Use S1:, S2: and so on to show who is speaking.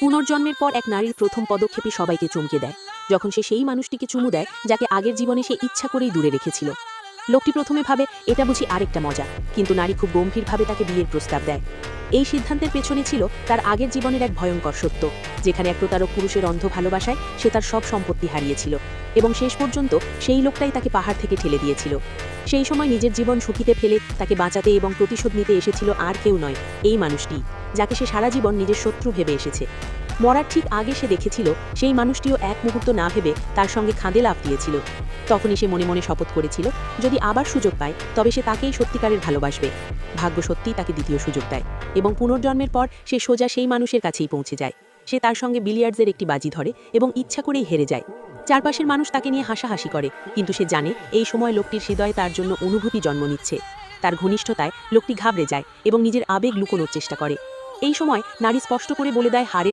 S1: পুনর্জন্মের পর এক নারীর প্রথম পদক্ষেপই সবাইকে চমকে দেয়, যখন সে সেই মানুষটিকে চুমু দেয় যাকে আগের জীবনে সে ইচ্ছা করেই দূরে রেখেছিল। লোকটি প্রথমে ভাবে এটা বুঝি আরেকটা মজা, কিন্তু নারী খুব গম্ভীরভাবে তাকে বিয়ের প্রস্তাব দেয়। এই সিদ্ধান্তের পেছনে ছিল তার আগের জীবনের এক ভয়ঙ্কর সত্য, যেখানে এক প্রতারক পুরুষের অন্ধ ভালোবাসায় সে তার সব সম্পত্তি হারিয়েছিল এবং শেষ পর্যন্ত সেই লোকটাই তাকে পাহাড় থেকে ঠেলে দিয়েছিল। সেই সময় নিজের জীবন ঝুঁকিতে ফেলে তাকে বাঁচাতে এবং প্রতিশোধ নিতে এসেছিল আর কেউ নয়, এই মানুষটি, যাকে সে সারা জীবন নিজের শত্রু ভেবে এসেছে। মরার ঠিক আগে সে দেখেছিল সেই মানুষটিও এক মুহূর্ত না ভেবে তার সঙ্গে খাঁদে লাফ দিয়েছিল। তখনই সে মনে মনে শপথ করেছিল, যদি আবার সুযোগ পায় তবে সে তাকেই সত্যিকারের ভালোবাসবে। ভাগ্য সত্যিই তাকে দ্বিতীয় সুযোগ দেয় এবং পুনর্জন্মের পর সে সোজা সেই মানুষের কাছেই পৌঁছে যায়। সে তার সঙ্গে বিলিয়ার্ডসের একটি বাজি ধরে এবং ইচ্ছা করেই হেরে যায়। চারপাশের মানুষ তাকে নিয়ে হাসাহাসি করে, কিন্তু সে জানে এই সময় লোকটির হৃদয়ে তার জন্য অনুভূতি জন্ম নিচ্ছে। তার ঘনিষ্ঠতায় লোকটি ঘাবড়ে যায় এবং নিজের আবেগ লুকোনোর চেষ্টা করে। এই সময় নারী স্পষ্ট করে বলে দেয় হারের